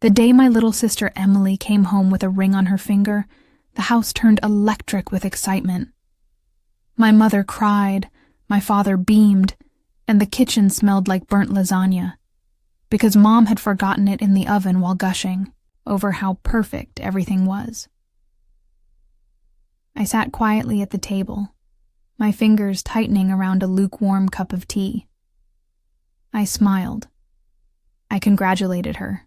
The day my little sister Emily came home with a ring on her finger, the house turned electric with excitement. My mother cried, my father beamed, and the kitchen smelled like burnt lasagna, because Mom had forgotten it in the oven while gushing over how perfect everything was. I sat quietly at the table, my fingers tightening around a lukewarm cup of tea. I smiled. I congratulated her.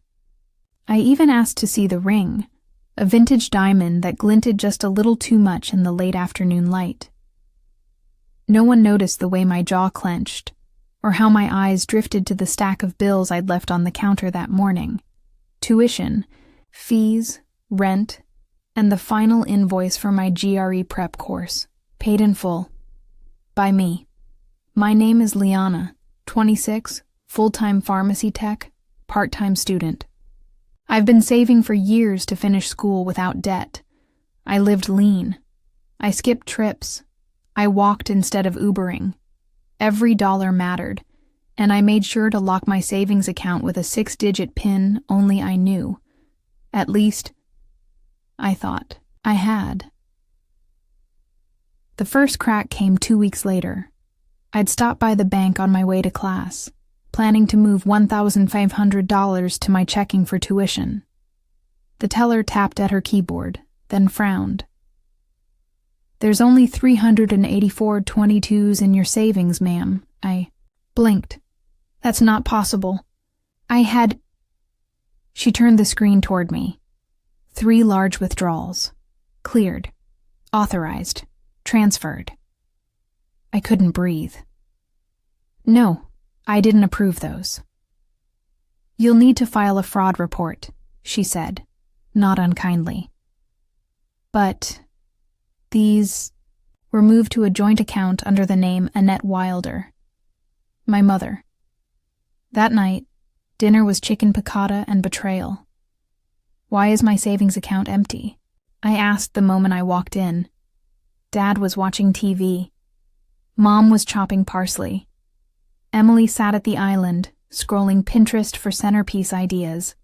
I even asked to see the ring, a vintage diamond that glinted just a little too much in the late afternoon light. No one noticed the way my jaw clenched, or how my eyes drifted to the stack of bills I'd left on the counter that morning. Tuition, fees, rent, and the final invoice for my GRE prep course, paid in full. By me. My name is Liana, 26, full-time pharmacy tech, part-time student. I've been saving for years to finish school without debt. I lived lean. I skipped trips. I walked instead of Ubering. Every dollar mattered, and I made sure to lock my savings account with a 6-digit PIN only I knew. At least, I thought I had. The first crack came 2 weeks later. I'd stopped by the bank on my way to class, planning to move $1,500 to my checking for tuition. The teller tapped at her keyboard, then frowned. "There's only 384 22s in your savings, ma'am." I blinked. "That's not possible. I had—" She turned the screen toward me. 3 large withdrawals. Cleared. Authorized. Transferred. I couldn't breathe. "No, I didn't approve those." "You'll need to file a fraud report," she said, not unkindly. "But these were moved to a joint account under the name Annette Wilder, my mother. That night, dinner was chicken piccata and betrayal. Why is my savings account empty?" I asked the moment I walked in. Dad was watching TV. Mom was chopping parsley. Emily sat at the island, scrolling Pinterest for centerpiece ideas.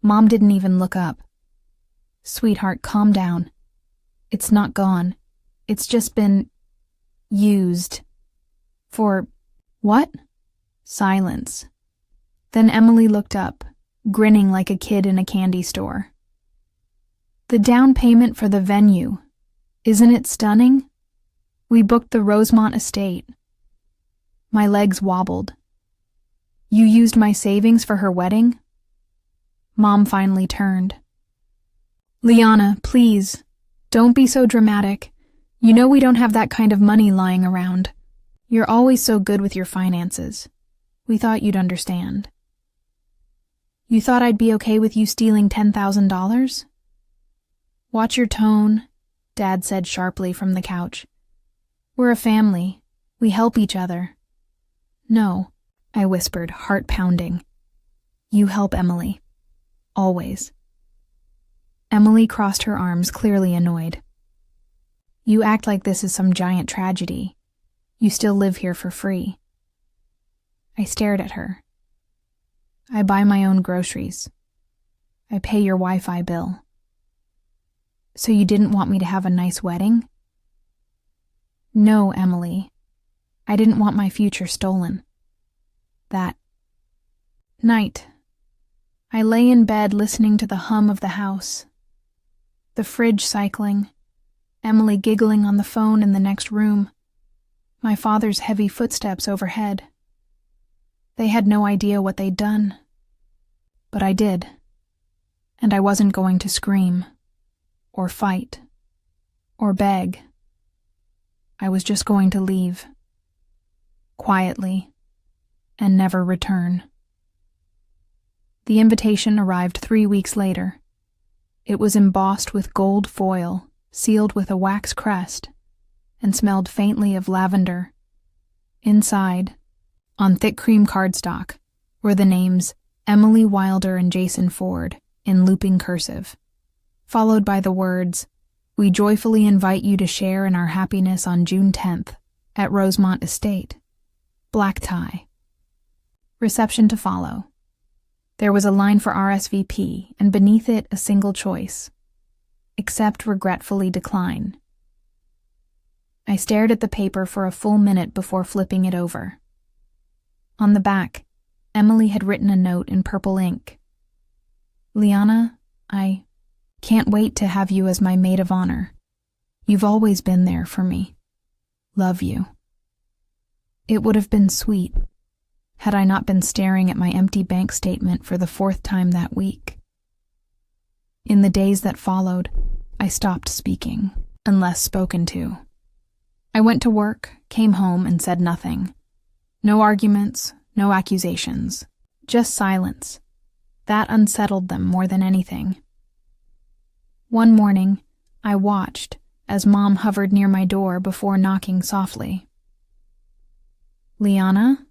Mom didn't even look up. "Sweetheart, calm down. It's not gone. It's just been used." "For what?" Silence. Then Emily looked up, grinning like a kid in a candy store. "The down payment for the venue. Isn't it stunning? We booked the Rosemont estate." My legs wobbled. "You used my savings for her wedding?" Mom finally turned. "Liana, please, don't be so dramatic. You know we don't have that kind of money lying around. You're always so good with your finances. We thought you'd understand." "You thought I'd be okay with you stealing $10,000? "Watch your tone," Dad said sharply from the couch. "We're a family. We help each other." "No," I whispered, heart pounding. "You help Emily. Always." Emily crossed her arms, clearly annoyed. "You act like this is some giant tragedy. You still live here for free." I stared at her. "I buy my own groceries. I pay your Wi-Fi bill." "So you didn't want me to have a nice wedding?" "No, Emily. I didn't want my future stolen." That night, I lay in bed listening to the hum of the house. The fridge cycling, Emily giggling on the phone in the next room, my father's heavy footsteps overhead. They had no idea what they'd done. But I did. And I wasn't going to scream, or fight, or beg. I was just going to leave. Quietly, and never return. The invitation arrived 3 weeks later. It was embossed with gold foil, sealed with a wax crest, and smelled faintly of lavender. Inside, on thick cream cardstock, were the names Emily Wilder and Jason Ford in looping cursive, followed by the words, "We joyfully invite you to share in our happiness on June 10th at Rosemont Estate. Black tie. Reception to follow." There was a line for RSVP, and beneath it a single choice. Accept, regretfully decline. I stared at the paper for a full minute before flipping it over. On the back, Emily had written a note in purple ink. Liana, I can't wait to have you as my maid of honor. You've always been there for me. Love you. It would have been sweet had I not been staring at my empty bank statement for the 4th time that week. In the days that followed, I stopped speaking, unless spoken to. I went to work, came home, and said nothing. No arguments, no accusations, just silence. That unsettled them more than anything. One morning, I watched as Mom hovered near my door before knocking softly. Liana?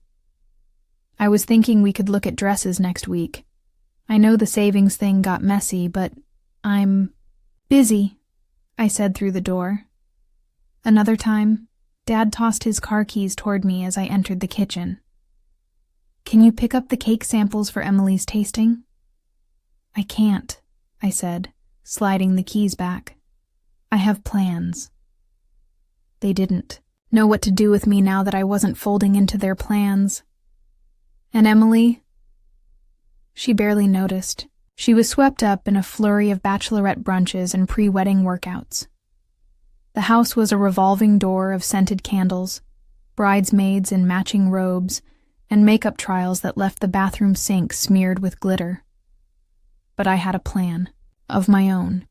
I was thinking we could look at dresses next week. I know the savings thing got messy, but I'm busy, I said through the door. Another time, Dad tossed his car keys toward me as I entered the kitchen. Can you pick up the cake samples for Emily's tasting? I can't, I said, sliding the keys back. I have plans. They didn't know what to do with me now that I wasn't folding into their plans. And Emily? She barely noticed. She was swept up in a flurry of bachelorette brunches and pre-wedding workouts. The house was a revolving door of scented candles, bridesmaids in matching robes, and makeup trials that left the bathroom sink smeared with glitter. But I had a plan, of my own.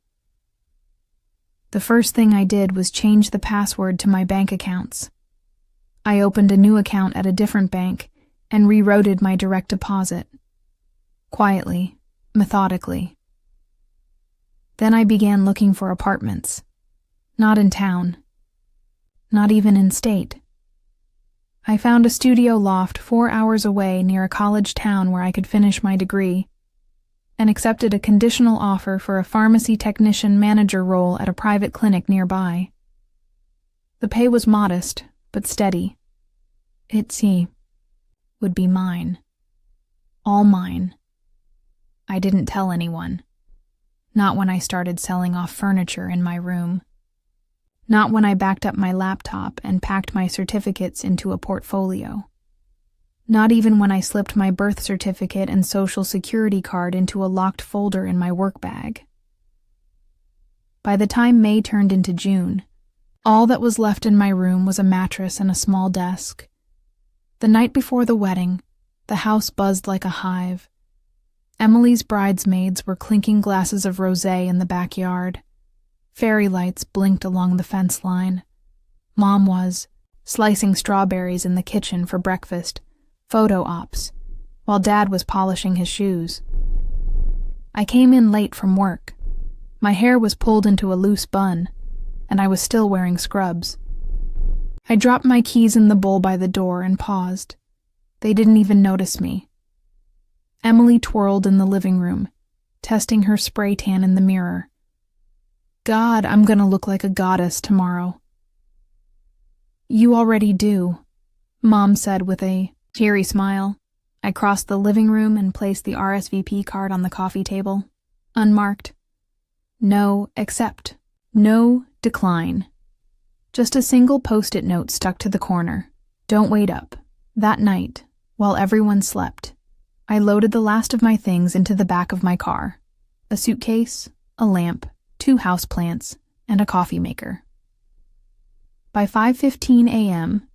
The first thing I did was change the password to my bank accounts. I opened a new account at a different bank and rerouted my direct deposit. Quietly, methodically. Then I began looking for apartments. Not in town. Not even in state. I found a studio loft 4 hours away near a college town where I could finish my degree, and accepted a conditional offer for a pharmacy technician manager role at a private clinic nearby. The pay was modest, but steady. Would be mine. All mine. I didn't tell anyone. Not when I started selling off furniture in my room. Not when I backed up my laptop and packed my certificates into a portfolio. Not even when I slipped my birth certificate and social security card into a locked folder in my work bag. By the time May turned into June, all that was left in my room was a mattress and a small desk. The night before the wedding, the house buzzed like a hive. Emily's bridesmaids were clinking glasses of rosé in the backyard. Fairy lights blinked along the fence line. Mom was slicing strawberries in the kitchen for breakfast, photo ops, while Dad was polishing his shoes. I came in late from work. My hair was pulled into a loose bun, and I was still wearing scrubs. I dropped my keys in the bowl by the door and paused. They didn't even notice me. Emily twirled in the living room, testing her spray tan in the mirror. God, I'm gonna look like a goddess tomorrow. You already do, Mom said with a cheery smile. I crossed the living room and placed the RSVP card on the coffee table. Unmarked. No, accept. No, decline. Just a single post-it note stuck to the corner. Don't wait up. That night, while everyone slept, I loaded the last of my things into the back of my car. A suitcase, a lamp, 2 houseplants, and a coffee maker. By 5:15 a.m.,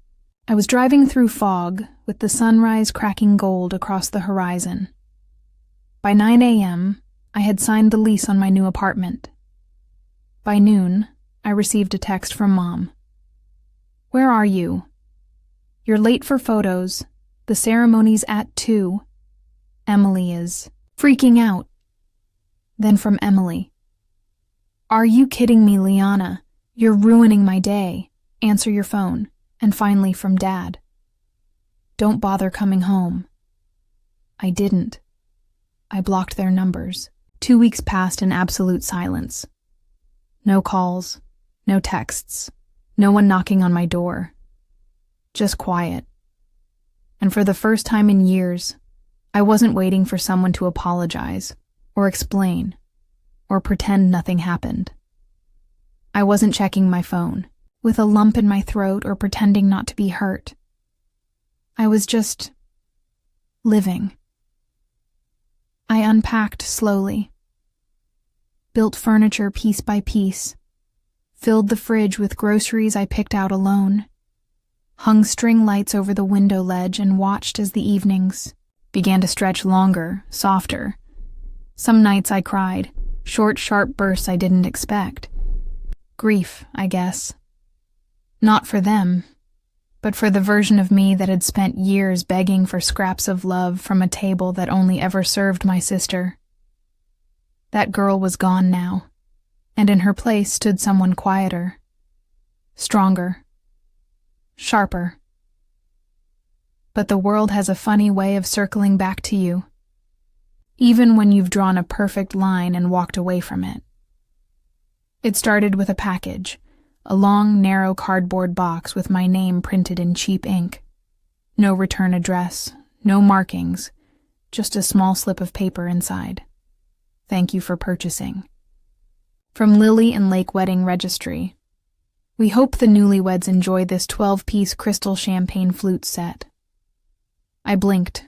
I was driving through fog with the sunrise cracking gold across the horizon. By 9 a.m., I had signed the lease on my new apartment. By noon, I received a text from Mom. Where are you? You're late for photos. The ceremony's at 2. Emily is freaking out. Then from Emily. Are you kidding me, Liana? You're ruining my day. Answer your phone. And finally from Dad. Don't bother coming home. I didn't. I blocked their numbers. 2 weeks passed in absolute silence. No calls, no texts, no one knocking on my door. Just quiet. And for the first time in years, I wasn't waiting for someone to apologize, or explain, or pretend nothing happened. I wasn't checking my phone, with a lump in my throat or pretending not to be hurt. I was just living. I unpacked slowly, built furniture piece by piece, filled the fridge with groceries I picked out alone, hung string lights over the window ledge and watched as the evenings began to stretch longer, softer. Some nights I cried, short, sharp bursts I didn't expect. Grief, I guess. Not for them, but for the version of me that had spent years begging for scraps of love from a table that only ever served my sister. That girl was gone now, and in her place stood someone quieter, stronger, sharper. But the world has a funny way of circling back to you, even when you've drawn a perfect line and walked away from it. It started with a package, a long, narrow cardboard box with my name printed in cheap ink. No return address, no markings, just a small slip of paper inside. Thank you for purchasing. From Lily and Lake Wedding Registry. We hope the newlyweds enjoy this 12-piece crystal champagne flute set. I blinked.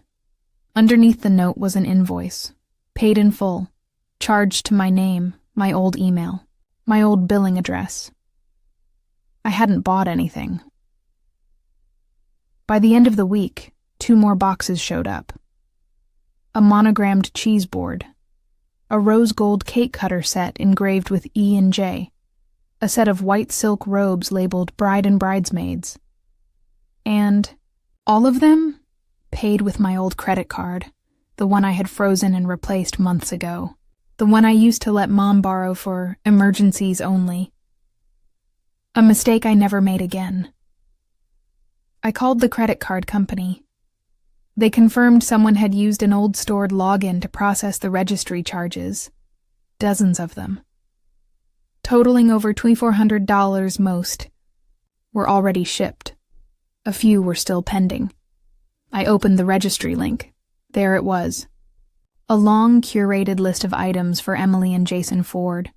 Underneath the note was an invoice, paid in full, charged to my name, my old email, my old billing address. I hadn't bought anything. By the end of the week, 2 more boxes showed up. A monogrammed cheese board, a rose gold cake cutter set engraved with E and J, a set of white silk robes labeled bride and bridesmaids, and all of them paid with my old credit card, the one I had frozen and replaced months ago, the one I used to let Mom borrow for emergencies only. A mistake I never made again. I called the credit card company. They confirmed someone had used an old stored login to process the registry charges. Dozens of them, totaling over $2,400 most, were already shipped. A few were still pending. I opened the registry link. There it was. A long, curated list of items for Emily and Jason Ford.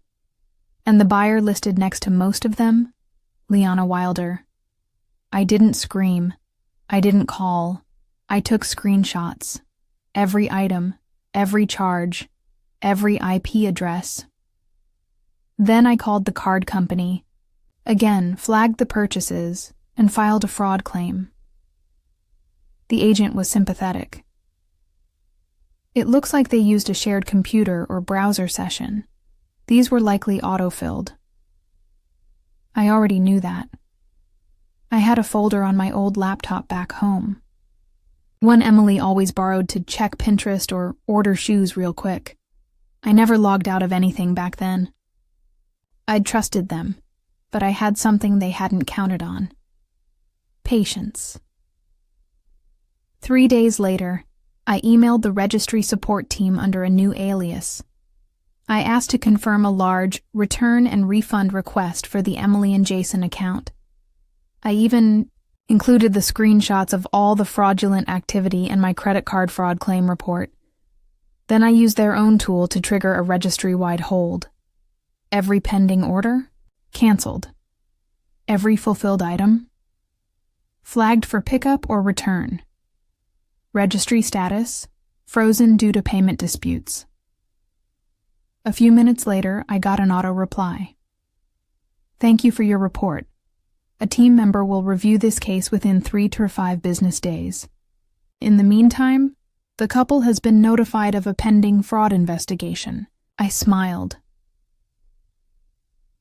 And the buyer listed next to most of them, Liana Wilder. I didn't scream. I didn't call. I took screenshots. Every item, every charge, every IP address. Then I called the card company, again flagged the purchases, and filed a fraud claim. The agent was sympathetic. It looks like they used a shared computer or browser session. These were likely auto-filled. I already knew that. I had a folder on my old laptop back home. One Emily always borrowed to check Pinterest or order shoes real quick. I never logged out of anything back then. I'd trusted them, but I had something they hadn't counted on. Patience. 3 days later, I emailed the registry support team under a new alias. I asked to confirm a large return and refund request for the Emily and Jason account. I even included the screenshots of all the fraudulent activity in my credit card fraud claim report. Then I used their own tool to trigger a registry-wide hold. Every pending order? Canceled. Every fulfilled item? Flagged for pickup or return. Registry status? Frozen due to payment disputes. A few minutes later, I got an auto reply. Thank you for your report. A team member will review this case within 3 to 5 business days. In the meantime, the couple has been notified of a pending fraud investigation. I smiled.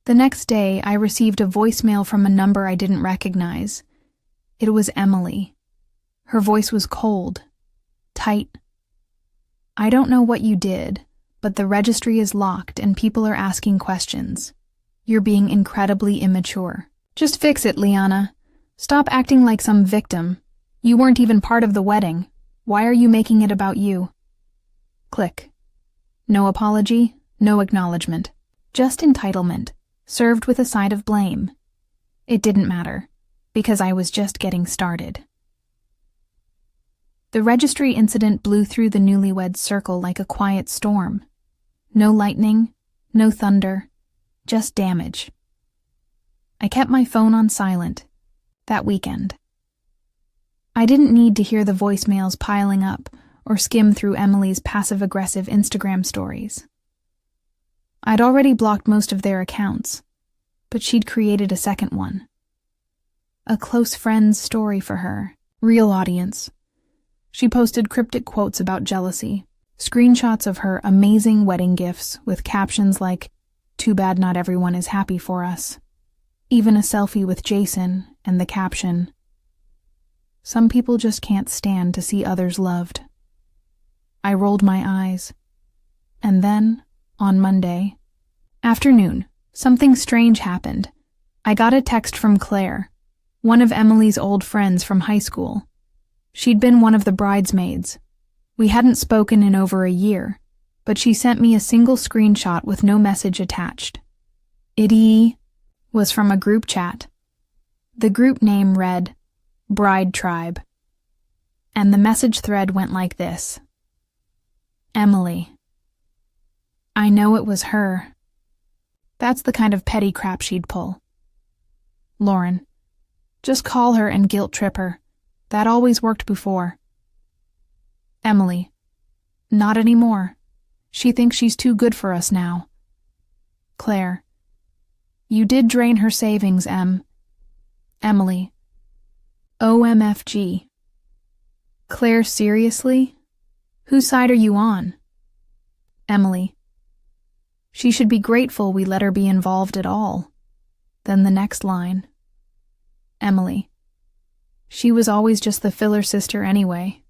The next day, I received a voicemail from a number I didn't recognize. It was Emily. Her voice was cold, tight. I don't know what you did, but the registry is locked and people are asking questions. You're being incredibly immature. Just fix it, Liana. Stop acting like some victim. You weren't even part of the wedding. Why are you making it about you? Click. No apology, no acknowledgement. Just entitlement, served with a side of blame. It didn't matter, because I was just getting started. The registry incident blew through the newlyweds' circle like a quiet storm. No lightning, no thunder, just damage. I kept my phone on silent that weekend. I didn't need to hear the voicemails piling up or skim through Emily's passive-aggressive Instagram stories. I'd already blocked most of their accounts, but she'd created a second one. A close friend's story for her, real audience. She posted cryptic quotes about jealousy, screenshots of her amazing wedding gifts with captions like, "Too bad not everyone is happy for us." Even a selfie with Jason and the caption, "Some people just can't stand to see others loved." I rolled my eyes. And then, on Monday afternoon, something strange happened. I got a text from Claire, one of Emily's old friends from high school. She'd been one of the bridesmaids. We hadn't spoken in over a year, but she sent me a single screenshot with no message attached. It was from a group chat. The group name read, Bride Tribe. And the message thread went like this. Emily. I know it was her. That's the kind of petty crap she'd pull. Lauren. Just call her and guilt trip her. That always worked before. Emily. Not anymore. She thinks she's too good for us now. Claire. You did drain her savings, Em. Emily. OMFG. Claire, seriously? Whose side are you on? Emily. She should be grateful we let her be involved at all. Then the next line. Emily. She was always just the filler sister anyway.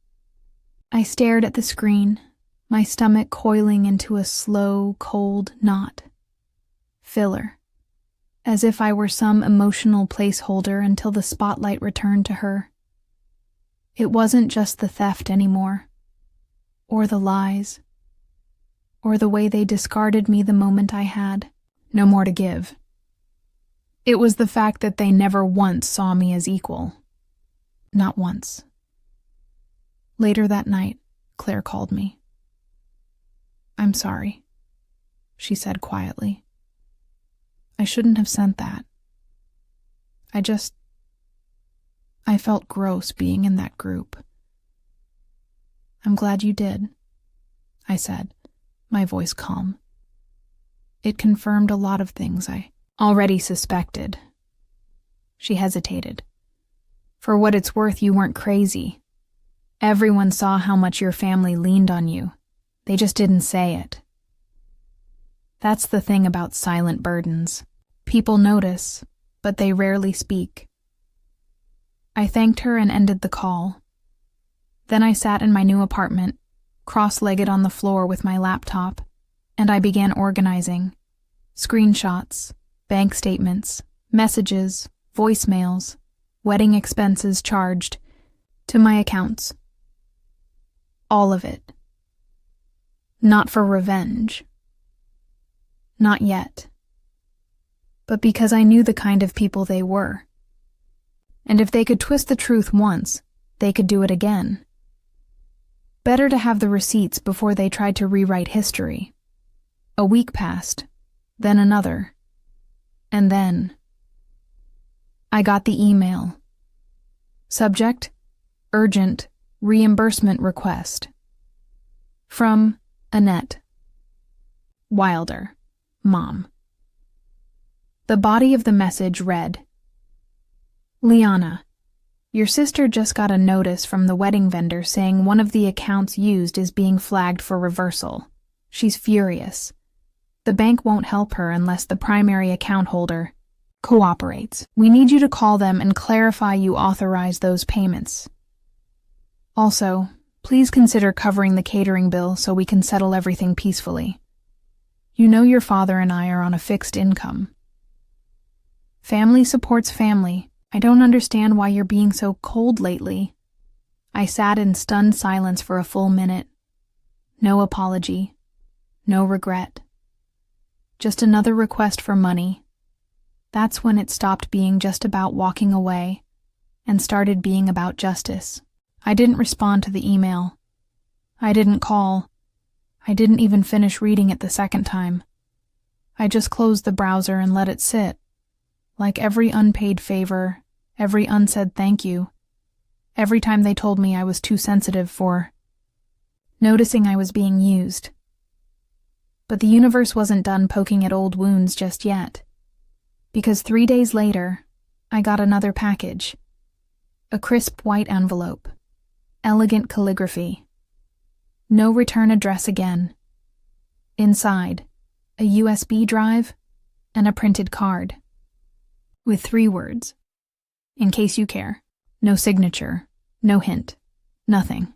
I stared at the screen, my stomach coiling into a slow, cold knot. Filler. As if I were some emotional placeholder until the spotlight returned to her. It wasn't just the theft anymore, or the lies, or the way they discarded me the moment I had no more to give. It was the fact that they never once saw me as equal. Not once. Later that night, Claire called me. I'm sorry, she said quietly. I shouldn't have sent that. I felt gross being in that group. I'm glad you did, I said, my voice calm. It confirmed a lot of things I already suspected. She hesitated. For what it's worth, you weren't crazy. Everyone saw how much your family leaned on you. They just didn't say it. That's the thing about silent burdens. People notice, but they rarely speak. I thanked her and ended the call. Then I sat in my new apartment, cross-legged on the floor with my laptop, and I began organizing. Screenshots, bank statements, messages, voicemails, wedding expenses charged, to my accounts. All of it. Not for revenge. Not yet. But because I knew the kind of people they were. And if they could twist the truth once, they could do it again. Better to have the receipts before they tried to rewrite history. A week passed, then another, and then I got the email. Subject: Urgent reimbursement request. From Annette. Wilder, Mom. The body of the message read, Liana, your sister just got a notice from the wedding vendor saying one of the accounts used is being flagged for reversal. She's furious. The bank won't help her unless the primary account holder cooperates. We need you to call them and clarify you authorize those payments. Also, please consider covering the catering bill so we can settle everything peacefully. You know your father and I are on a fixed income. Family supports family. I don't understand why you're being so cold lately. I sat in stunned silence for a full minute. No apology. No regret. Just another request for money. That's when it stopped being just about walking away and started being about justice. I didn't respond to the email. I didn't call. I didn't even finish reading it the second time. I just closed the browser and let it sit. Like every unpaid favor, every unsaid thank you, every time they told me I was too sensitive for noticing I was being used. But the universe wasn't done poking at old wounds just yet. Because 3 days later, I got another package. A crisp white envelope. Elegant calligraphy. No return address again. Inside, a USB drive and a printed card. With 3 words. In case you care. No signature. No hint. Nothing.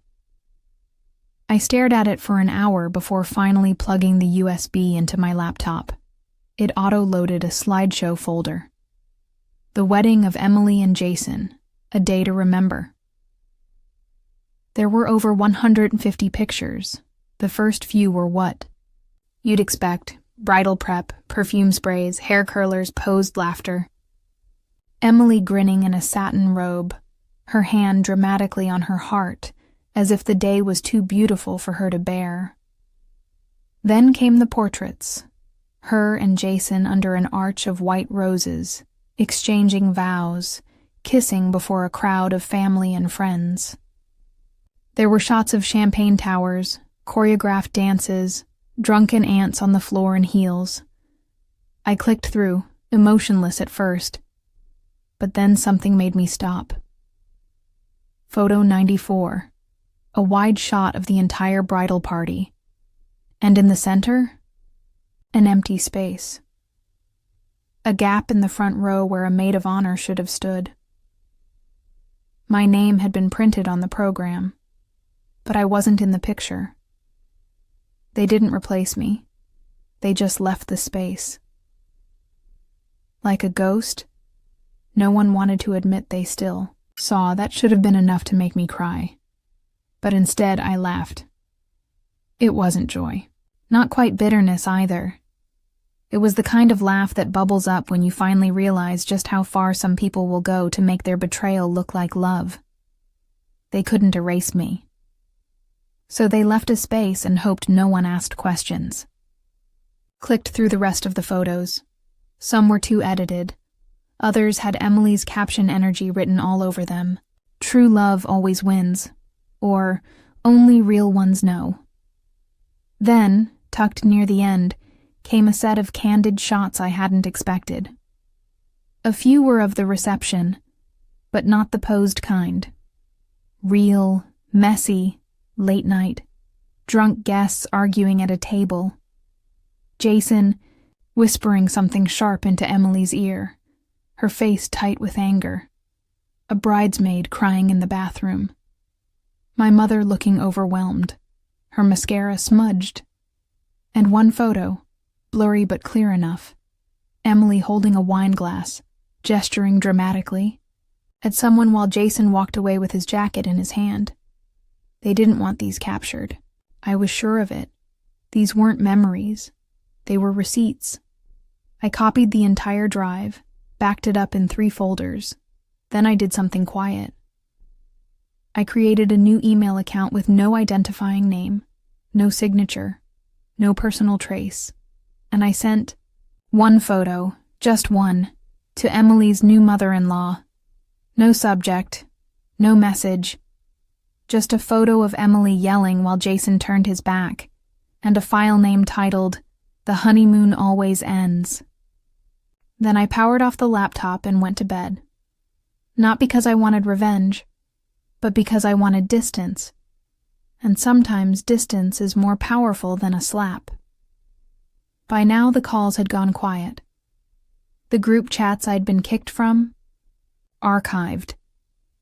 I stared at it for an hour before finally plugging the USB into my laptop. It auto-loaded a slideshow folder. The wedding of Emily and Jason, a day to remember. There were over 150 pictures. The first few were what you'd expect: bridal prep, perfume sprays, hair curlers, posed laughter. Emily grinning in a satin robe, her hand dramatically on her heart, as if the day was too beautiful for her to bear. Then came the portraits, her and Jason under an arch of white roses, exchanging vows, kissing before a crowd of family and friends. There were shots of champagne towers, choreographed dances, drunken aunts on the floor in heels. I clicked through, emotionless at first, but then something made me stop. Photo 94, a wide shot of the entire bridal party, and in the center, an empty space. A gap in the front row where a maid of honor should have stood. My name had been printed on the program, but I wasn't in the picture. They didn't replace me. They just left the space. Like a ghost, no one wanted to admit they still saw. That should have been enough to make me cry. But instead, I laughed. It wasn't joy. Not quite bitterness either. It was the kind of laugh that bubbles up when you finally realize just how far some people will go to make their betrayal look like love. They couldn't erase me. So they left a space and hoped no one asked questions. Clicked through the rest of the photos. Some were too edited. Others had Emily's caption energy written all over them. True love always wins. Or, only real ones know. Then, tucked near the end, came a set of candid shots I hadn't expected. A few were of the reception, but not the posed kind. Real, messy, late night, drunk guests arguing at a table. Jason whispering something sharp into Emily's ear, her face tight with anger. A bridesmaid crying in the bathroom. My mother looking overwhelmed, her mascara smudged. And one photo, blurry but clear enough, Emily holding a wine glass, gesturing dramatically at someone while Jason walked away with his jacket in his hand. They didn't want these captured. I was sure of it. These weren't memories. They were receipts. I copied the entire drive, backed it up in 3 folders. Then I did something quiet. I created a new email account with no identifying name, no signature, no personal trace, and I sent one photo, just one, to Emily's new mother-in-law. No subject, no message, just a photo of Emily yelling while Jason turned his back, and a file name titled, "The Honeymoon Always Ends." Then I powered off the laptop and went to bed. Not because I wanted revenge, but because I wanted distance. And sometimes distance is more powerful than a slap. By now the calls had gone quiet. The group chats I'd been kicked from, archived.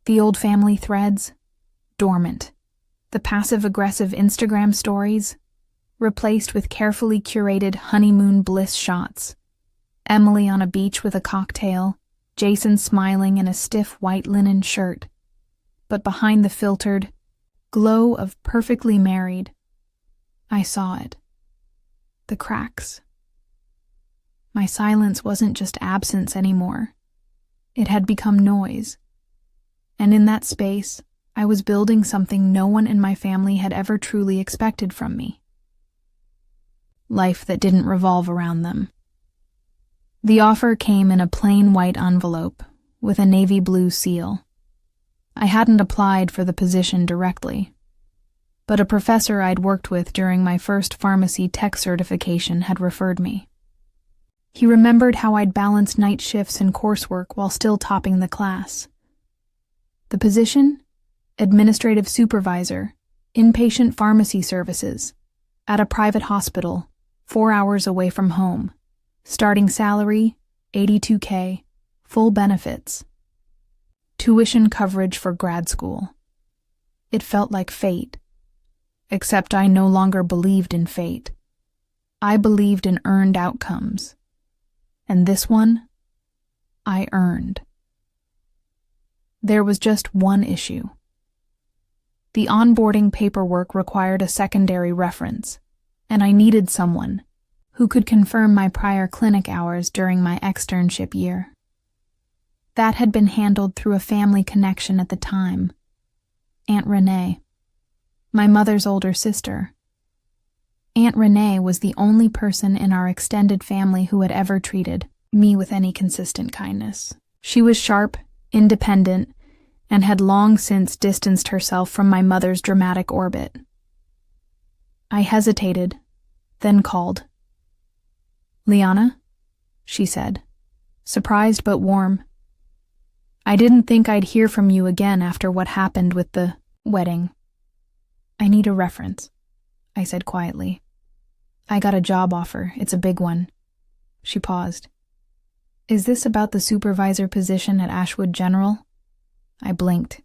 The old family threads, dormant. The passive-aggressive Instagram stories, replaced with carefully curated honeymoon bliss shots. Emily on a beach with a cocktail, Jason smiling in a stiff white linen shirt. But behind the filtered glow of perfectly married, I saw it. The cracks. My silence wasn't just absence anymore. It had become noise. And in that space, I was building something no one in my family had ever truly expected from me. Life that didn't revolve around them. The offer came in a plain white envelope with a navy blue seal. I hadn't applied for the position directly, but a professor I'd worked with during my first pharmacy tech certification had referred me. He remembered how I'd balanced night shifts and coursework while still topping the class. The position? Administrative supervisor, inpatient pharmacy services, at a private hospital, 4 hours away from home. Starting salary, $82K, full benefits. Tuition coverage for grad school. It felt like fate, except I no longer believed in fate. I believed in earned outcomes. And this one, I earned. There was just one issue. The onboarding paperwork required a secondary reference, and I needed someone who could confirm my prior clinic hours during my externship year. That had been handled through a family connection at the time, Aunt Renee, my mother's older sister. Aunt Renee was the only person in our extended family who had ever treated me with any consistent kindness. She was sharp, independent, and had long since distanced herself from my mother's dramatic orbit. I hesitated, then called. "Liana?" she said, surprised but warm. "I didn't think I'd hear from you again after what happened with the wedding." "I need a reference," I said quietly. "I got a job offer. It's a big one." She paused. "Is this about the supervisor position at Ashwood General?" I blinked.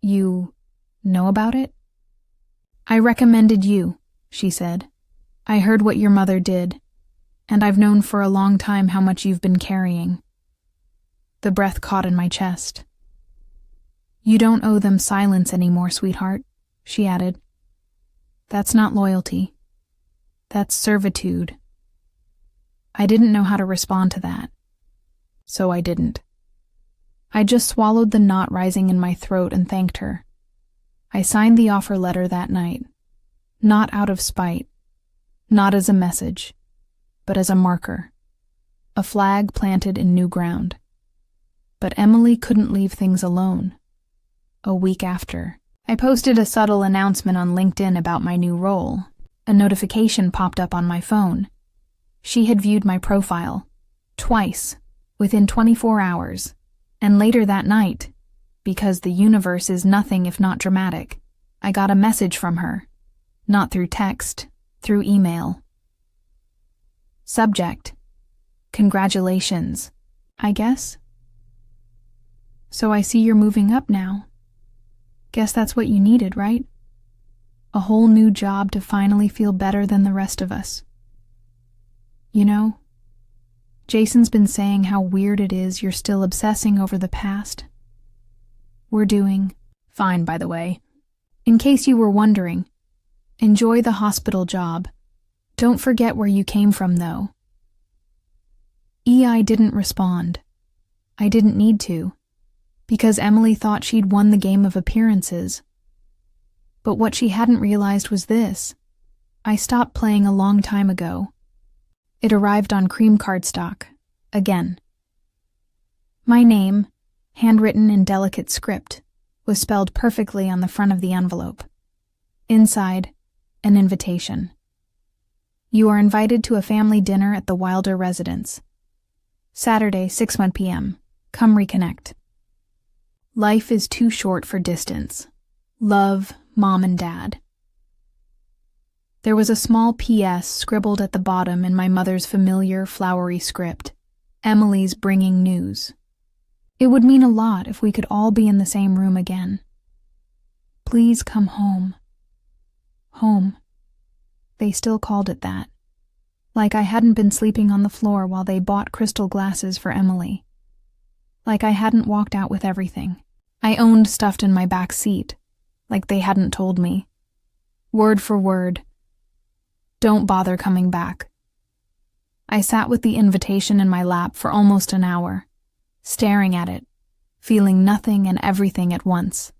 "You know about it?" "I recommended you," she said. "I heard what your mother did, and I've known for a long time how much you've been carrying." The breath caught in my chest. "You don't owe them silence anymore, sweetheart," she added. "That's not loyalty. That's servitude." I didn't know how to respond to that, so I didn't. I just swallowed the knot rising in my throat and thanked her. I signed the offer letter that night, not out of spite, not as a message, but as a marker, a flag planted in new ground. But Emily couldn't leave things alone. A week after, I posted a subtle announcement on LinkedIn about my new role. A notification popped up on my phone. She had viewed my profile, twice, within 24 hours. And later that night, because the universe is nothing if not dramatic, I got a message from her. Not through text, through email. Subject: congratulations, I guess. "So I see you're moving up now. Guess that's what you needed, right? A whole new job to finally feel better than the rest of us. You know, Jason's been saying how weird it is you're still obsessing over the past. We're doing fine, by the way. In case you were wondering, enjoy the hospital job. Don't forget where you came from, though." EI didn't respond. I didn't need to, because Emily thought she'd won the game of appearances. But what she hadn't realized was this. I stopped playing a long time ago. It arrived on cream cardstock, again. My name, handwritten in delicate script, was spelled perfectly on the front of the envelope. Inside, an invitation. "You are invited to a family dinner at the Wilder residence. Saturday, 6:01 p.m. Come reconnect. Life is too short for distance. Love, Mom and Dad." There was a small P.S. scribbled at the bottom in my mother's familiar, flowery script. Emily's bringing news. It would mean a lot if we could all be in the same room again. Please come home. Home. They still called it that. Like I hadn't been sleeping on the floor while they bought crystal glasses for Emily. Like I hadn't walked out with everything I owned stuffed in my back seat. Like they hadn't told me. Word for word. Don't bother coming back. I sat with the invitation in my lap for almost an hour, staring at it, feeling nothing and everything at once.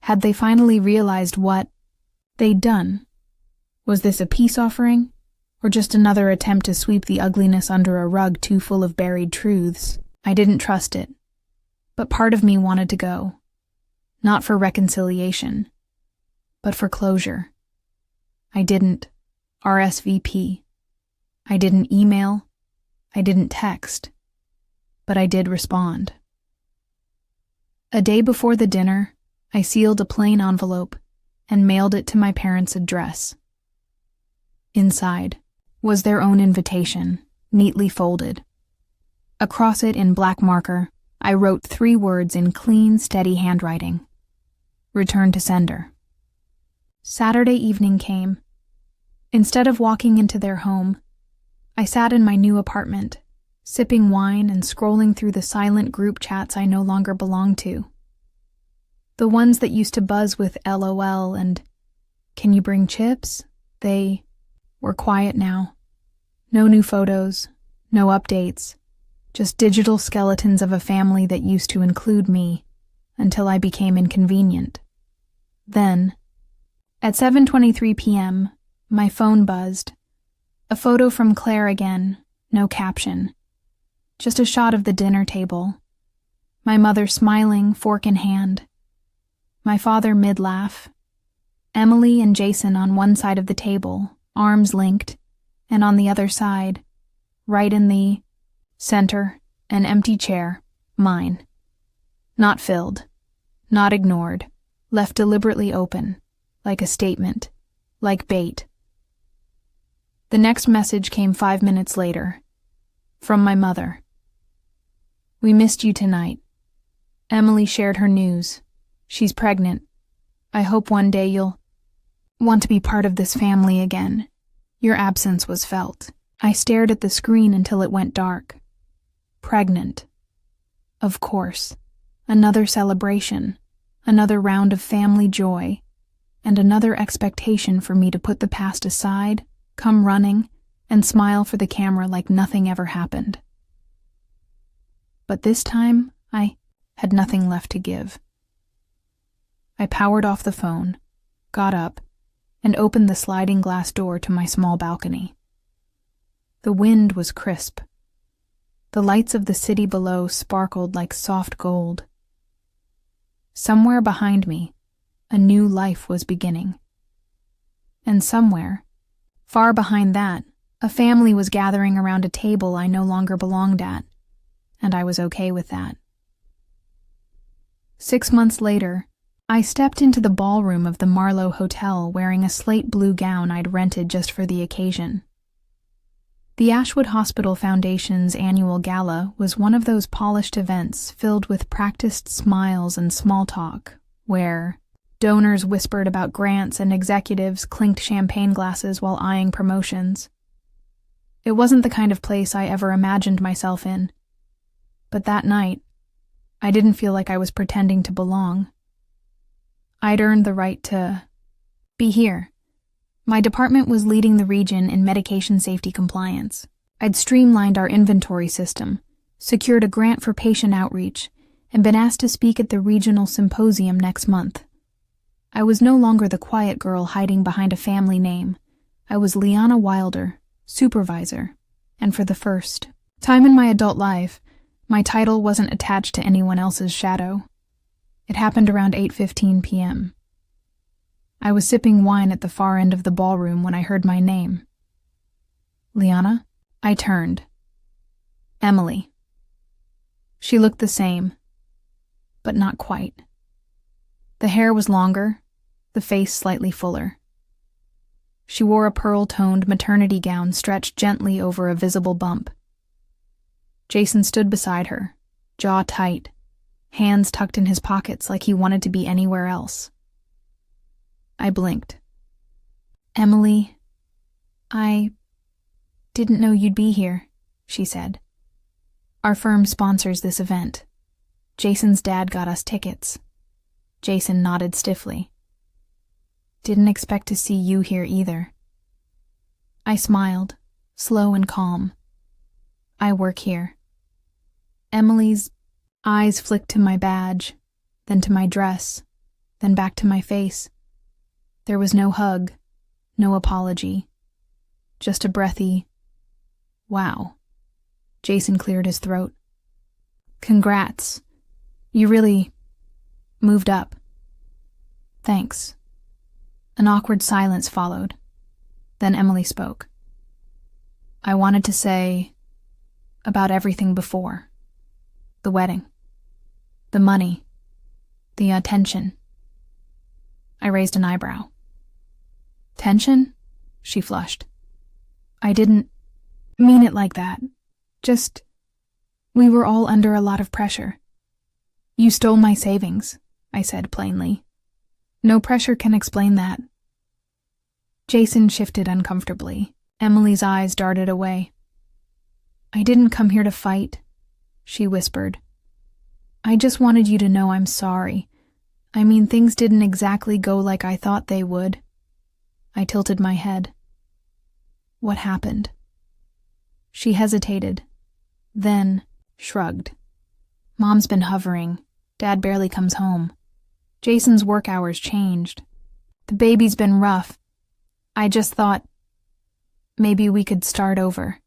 Had they finally realized what they'd done? Was this a peace offering, or just another attempt to sweep the ugliness under a rug too full of buried truths? I didn't trust it, but part of me wanted to go. Not for reconciliation, but for closure. I didn't RSVP. I didn't email. I didn't text. But I did respond. A day before the dinner, I sealed a plain envelope and mailed it to my parents' address. Inside was their own invitation, neatly folded. Across it in black marker, I wrote 3 words in clean, steady handwriting. Return to sender. Saturday evening came. Instead of walking into their home, I sat in my new apartment, sipping wine and scrolling through the silent group chats I no longer belonged to. The ones that used to buzz with LOL and "Can you bring chips?" They were quiet now. No new photos, no updates, just digital skeletons of a family that used to include me until I became inconvenient. Then, at 7:23 p.m., my phone buzzed. A photo from Claire again, no caption. Just a shot of the dinner table. My mother smiling, fork in hand. My father mid-laugh. Emily and Jason on one side of the table, arms linked, and on the other side, right in the center, an empty chair, mine. Not filled, not ignored, left deliberately open, like a statement, like bait. The next message came 5 minutes later, from my mother. We missed you tonight. Emily shared her news. She's pregnant. I hope one day you'll want to be part of this family again. Your absence was felt. I stared at the screen until it went dark. Pregnant. Of course. Another celebration. Another round of family joy. And another expectation for me to put the past aside, come running, and smile for the camera like nothing ever happened. But this time, I had nothing left to give. I powered off the phone, got up, and opened the sliding glass door to my small balcony. The wind was crisp. The lights of the city below sparkled like soft gold. Somewhere behind me, a new life was beginning. And somewhere, far behind that, a family was gathering around a table I no longer belonged at, and I was okay with that. 6 months later, I stepped into the ballroom of the Marlowe Hotel wearing a slate blue gown I'd rented just for the occasion. The Ashwood Hospital Foundation's annual gala was one of those polished events filled with practiced smiles and small talk, where donors whispered about grants and executives clinked champagne glasses while eyeing promotions. It wasn't the kind of place I ever imagined myself in, but that night, I didn't feel like I was pretending to belong. I'd earned the right to be here. My department was leading the region in medication safety compliance. I'd streamlined our inventory system, secured a grant for patient outreach, and been asked to speak at the regional symposium next month. I was no longer the quiet girl hiding behind a family name. I was Liana Wilder, supervisor, and for the first time in my adult life, my title wasn't attached to anyone else's shadow. It happened around 8:15 p.m. I was sipping wine at the far end of the ballroom when I heard my name. Liana? I turned. Emily. She looked the same, but not quite. The hair was longer, the face slightly fuller. She wore a pearl-toned maternity gown stretched gently over a visible bump. Jason stood beside her, jaw tight, hands tucked in his pockets like he wanted to be anywhere else. I blinked. Emily, I didn't know you'd be here, she said. Our firm sponsors this event. Jason's dad got us tickets. Jason nodded stiffly. Didn't expect to see you here either. I smiled, slow and calm. I work here. Emily's eyes flicked to my badge, then to my dress, then back to my face. There was no hug, no apology, just a breathy, "Wow." Jason cleared his throat. "Congrats. You really moved up." "Thanks." An awkward silence followed. Then Emily spoke. "I wanted to say about everything before. The wedding. The money. The attention." I raised an eyebrow. "Tension?" She flushed. "I didn't mean it like that. Just, we were all under a lot of pressure." "You stole my savings," I said plainly. "No pressure can explain that." Jason shifted uncomfortably. Emily's eyes darted away. "I didn't come here to fight," she whispered. "I just wanted you to know I'm sorry. I mean, things didn't exactly go like I thought they would." I tilted my head. "What happened?" She hesitated, then shrugged. "Mom's been hovering. Dad barely comes home. Jason's work hours changed. The baby's been rough. I just thought maybe we could start over."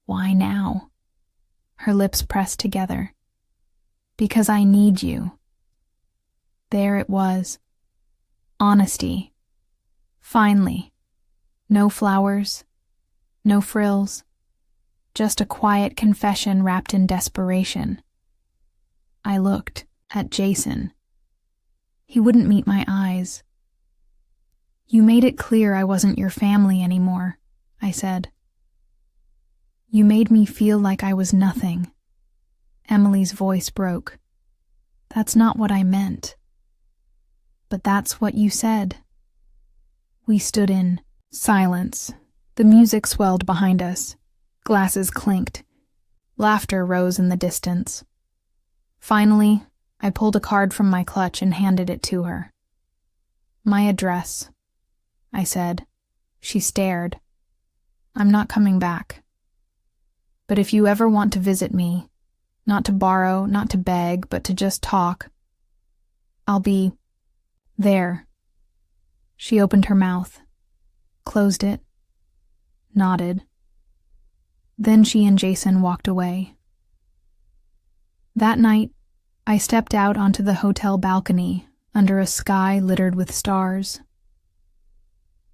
"Why now?" Her lips pressed together. "Because I need you." There it was. Honesty. Finally. No flowers. No frills. Just a quiet confession wrapped in desperation. I looked at Jason. He wouldn't meet my eyes. "You made it clear I wasn't your family anymore," I said. "You made me feel like I was nothing." Emily's voice broke. "That's not what I meant." "But that's what you said." We stood in silence. The music swelled behind us. Glasses clinked. Laughter rose in the distance. Finally, I pulled a card from my clutch and handed it to her. "My address," I said. She stared. "I'm not coming back. But if you ever want to visit me, not to borrow, not to beg, but to just talk, I'll be there." She opened her mouth, closed it, nodded. Then she and Jason walked away. That night, I stepped out onto the hotel balcony under a sky littered with stars.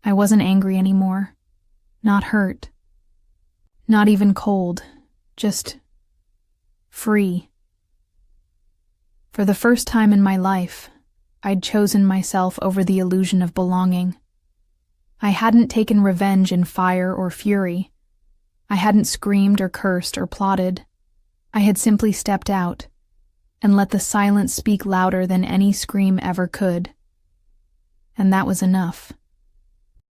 I wasn't angry anymore, not hurt, not even cold, just free. For the first time in my life, I'd chosen myself over the illusion of belonging. I hadn't taken revenge in fire or fury. I hadn't screamed or cursed or plotted. I had simply stepped out and let the silence speak louder than any scream ever could. And that was enough.